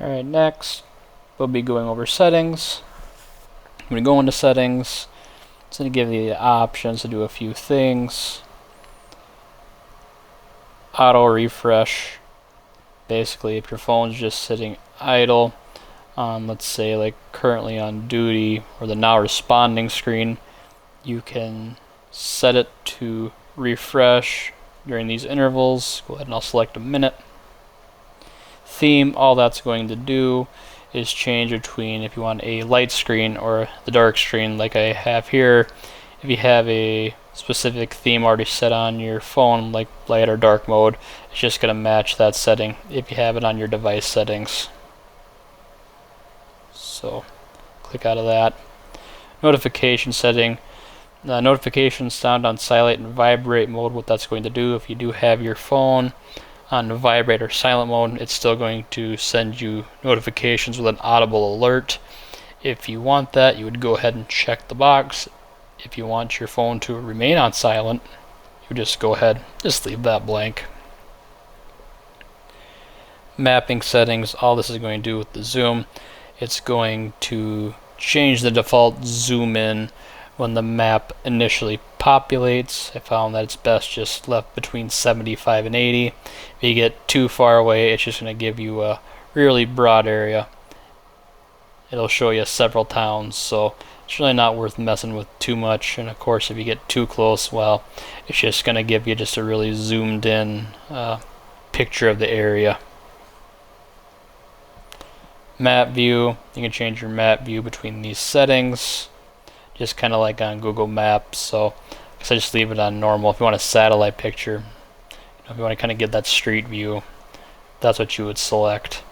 Alright, next we'll be going over settings. When you go into settings, it's going to give you the options to do a few things. Auto refresh. Basically, if your phone's just sitting idle on, let's say, like currently on duty or the now responding screen, you can set it to refresh during these intervals. Go ahead and I'll select a minute. Theme, all that's going to do is change between if you want a light screen or the dark screen like I have here. If you have a specific theme already set on your phone, like light or dark mode, it's just going to match that setting if you have it on your device settings. So click out of that. Notification setting. Notifications sound on silent and vibrate mode. What that's going to do, if you do have your phone on vibrate or silent mode, it's still going to send you notifications with an audible alert. If you want that, you would go ahead and check the box. If you want your phone to remain on silent, you just go ahead, just leave that blank. Mapping settings, all this is going to do with the zoom, it's going to change the default zoom in when the map initially populates. I found that it's best just left between 75 and 80. If you get too far away, it's just going to give you a really broad area. It'll show you several towns, so it's really not worth messing with too much. And of course, if you get too close, well, it's just going to give you just a really zoomed in picture of the area. Map view, you can change your map view between these settings, just kind of like on Google Maps. So I just leave it on normal. If you want a satellite picture, if you want to kind of get that street view, that's what you would select.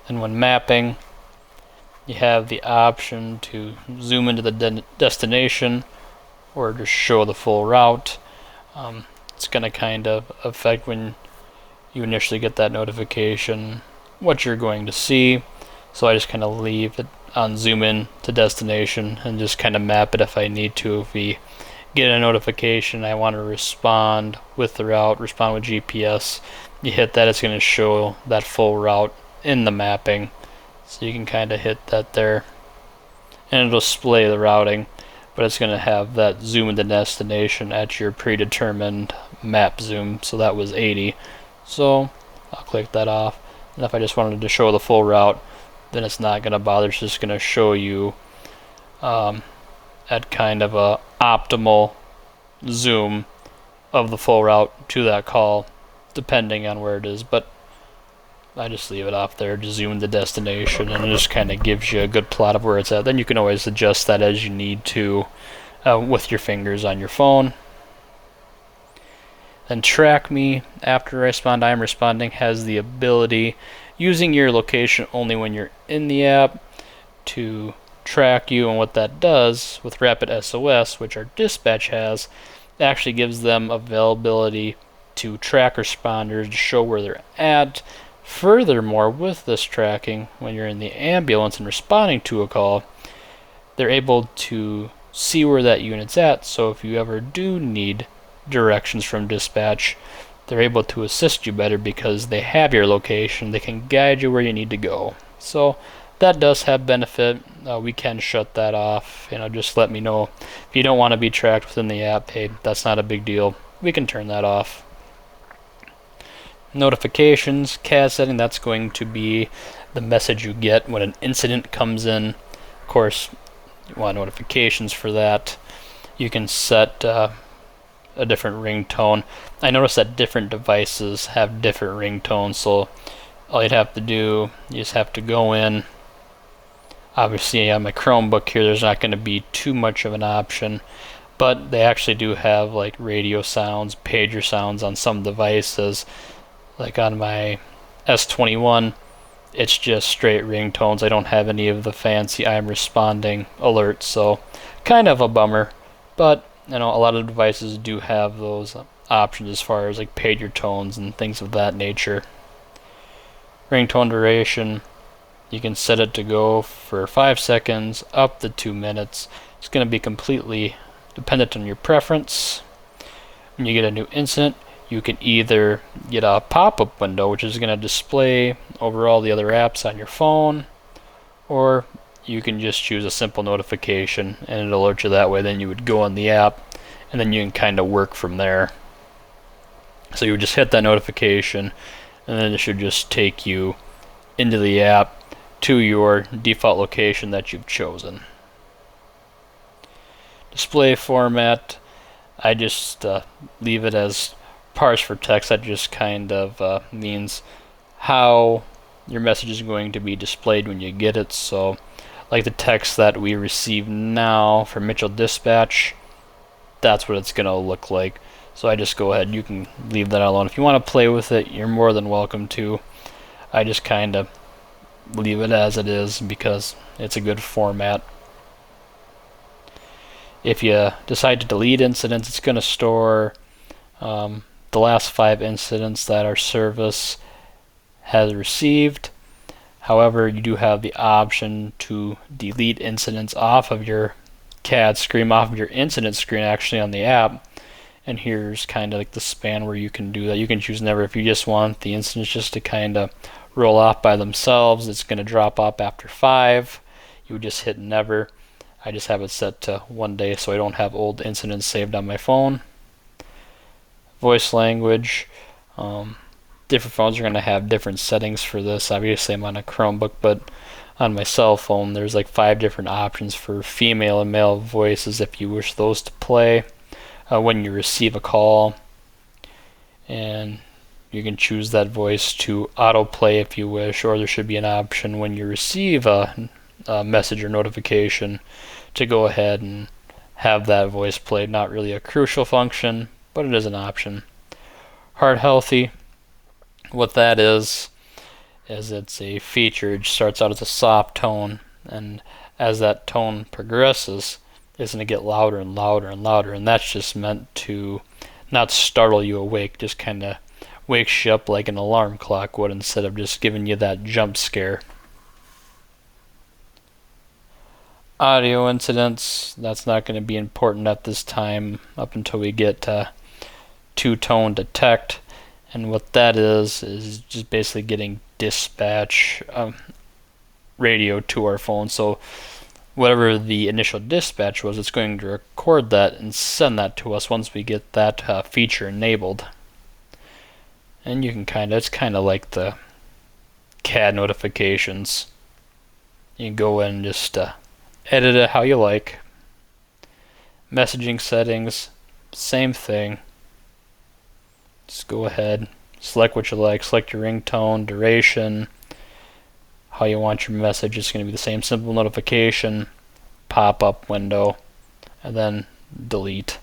And when mapping, you have the option to zoom into the destination or just show the full route. It's going to kind of affect when you initially get that notification what you're going to see. So I just kind of leave it on zoom in to destination and just kind of map it if I need to. If we get a notification, I want to respond with the route, respond with GPS, you hit that, it's going to show that full route in the mapping. So you can kind of hit that there and it'll display the routing, but it's going to have that zoom into destination at your predetermined map zoom. So that was 80. So I'll click that off. And if I just wanted to show the full route, then it's not going to bother. It's just going to show you at kind of a optimal zoom of the full route to that call, depending on where it is. But I just leave it off there to zoom the destination, and it just kind of gives you a good plot of where it's at. Then you can always adjust that as you need to with your fingers on your phone. Then Track Me, after Respond, I Am Responding, has the ability, using your location only when you're in the app, to track you. And what that does with Rapid SOS, which our dispatch has, it actually gives them availability to track responders to show where they're at. Furthermore, with this tracking, when you're in the ambulance and responding to a call, they're able to see where that unit's at. So if you ever do need directions from dispatch, they're able to assist you better because they have your location. They can guide you where you need to go. So that does have benefit. We can shut that off. Just let me know if you don't want to be tracked within the app. Hey, that's not a big deal. We can turn that off. Notifications, CAS setting, that's going to be the message you get when an incident comes in. Of course, you want notifications for that. You can set a different ringtone. I noticed that different devices have different ringtones, so all you'd have to do, you just have to go in. Obviously on my Chromebook here, there's not going to be too much of an option, but they actually do have like radio sounds, pager sounds on some devices. Like on my S21, it's just straight ringtones. I don't have any of the fancy I'm responding alerts, so kind of a bummer. But a lot of devices do have those options as far as like pager tones and things of that nature. Ringtone duration, you can set it to go for 5 seconds up to 2 minutes. It's going to be completely dependent on your preference. When you get a new incident, you can either get a pop-up window, which is going to display over all the other apps on your phone, or you can just choose a simple notification and it'll alert you that way. Then you would go on the app and then you can kind of work from there. So you would just hit that notification and then it should just take you into the app to your default location that you've chosen. Display format, I just leave it as parse for text. That just kind of means how your message is going to be displayed when you get it. So like the text that we receive now from Mitchell Dispatch, that's what it's going to look like. So I just go ahead, you can leave that alone. If you want to play with it, you're more than welcome to. I just kind of leave it as it is because it's a good format. If you decide to delete incidents, it's going to store the last 5 incidents that our service has received. However, you do have the option to delete incidents off of your CAD screen, off of your incident screen actually on the app. And here's kind of like the span where you can do that. You can choose never. If you just want the incidents just to kind of roll off by themselves, it's going to drop off after 5. You would just hit never. I just have it set to 1 day so I don't have old incidents saved on my phone. Voice language. Different phones are going to have different settings for this. Obviously I'm on a Chromebook, but on my cell phone there's like 5 different options for female and male voices if you wish those to play when you receive a call. And you can choose that voice to autoplay if you wish, or there should be an option when you receive a message or notification to go ahead and have that voice played. Not really a crucial function, but it is an option. Heart healthy, what that is it's a feature. It starts out as a soft tone, and as that tone progresses, it's going to get louder and louder and louder, and that's just meant to not startle you awake, just kind of wakes you up like an alarm clock would instead of just giving you that jump scare. Audio incidents, that's not going to be important at this time up until we get two-tone detect. And what that is just basically getting dispatch radio to our phone. So whatever the initial dispatch was, it's going to record that and send that to us once we get that feature enabled. And you can it's kind of like the CAD notifications. You can go in and just edit it how you like. Messaging settings, same thing. Just go ahead, select what you like, select your ringtone, duration, how you want your message. It's going to be the same simple notification, pop-up window, and then delete.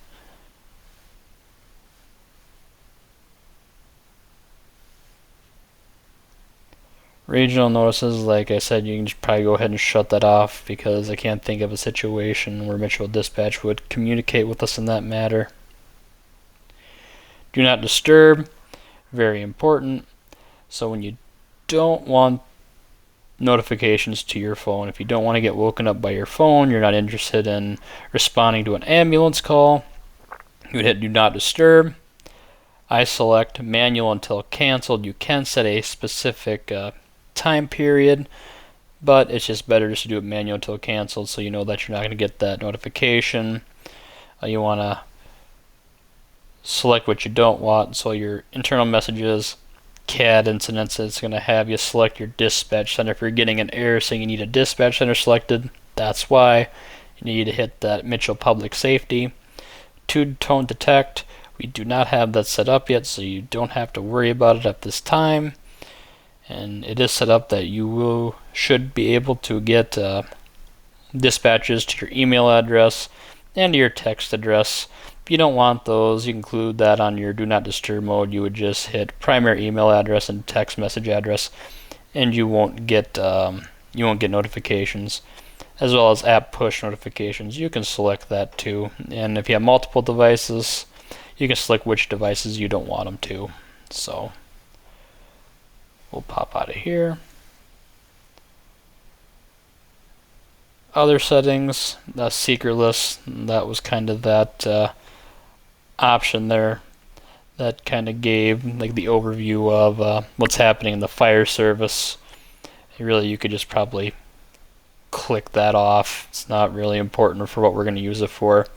Regional notices, like I said, you can just probably go ahead and shut that off because I can't think of a situation where Mitchell Dispatch would communicate with us in that matter. Do not disturb, very important. So when you don't want notifications to your phone, if you don't want to get woken up by your phone, you're not interested in responding to an ambulance call, you would hit do not disturb. I select manual until canceled. You can set a specific time period, but it's just better just to do it manual until canceled so you know that you're not going to get that notification. You want to select what you don't want, so your internal messages, CAD incidents, it's going to have you select your dispatch center. If you're getting an error saying you need a dispatch center selected, that's why you need to hit that Mitchell Public Safety. Two-tone detect, we do not have that set up yet, so you don't have to worry about it at this time. And it is set up that you should be able to get dispatches to your email address and to your text address. If you don't want those, you can include that on your do not disturb mode. You would just hit primary email address and text message address, and you won't get notifications, as well as app push notifications. You can select that too. And if you have multiple devices, you can select which devices you don't want them to. So we'll pop out of here. Other settings, the secret list, that was kind of that option there. that kind of gave like the overview of what's happening in the fire service. Really, you could just probably click that off. It's not really important for what we're going to use it for.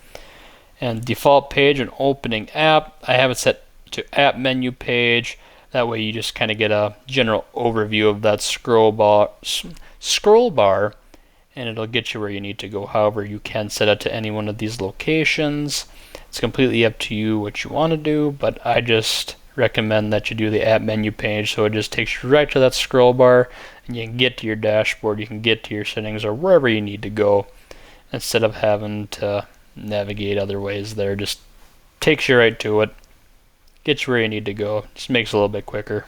And default page and opening app, I have it set to app menu page. That way you just kind of get a general overview of that scroll bar, and it'll get you where you need to go. However, you can set it to any one of these locations. It's completely up to you what you want to do, but I just recommend that you do the app menu page, so it just takes you right to that scroll bar, and you can get to your dashboard, you can get to your settings, or wherever you need to go, instead of having to navigate other ways there. Just takes you right to it, gets you where you need to go, just makes it a little bit quicker.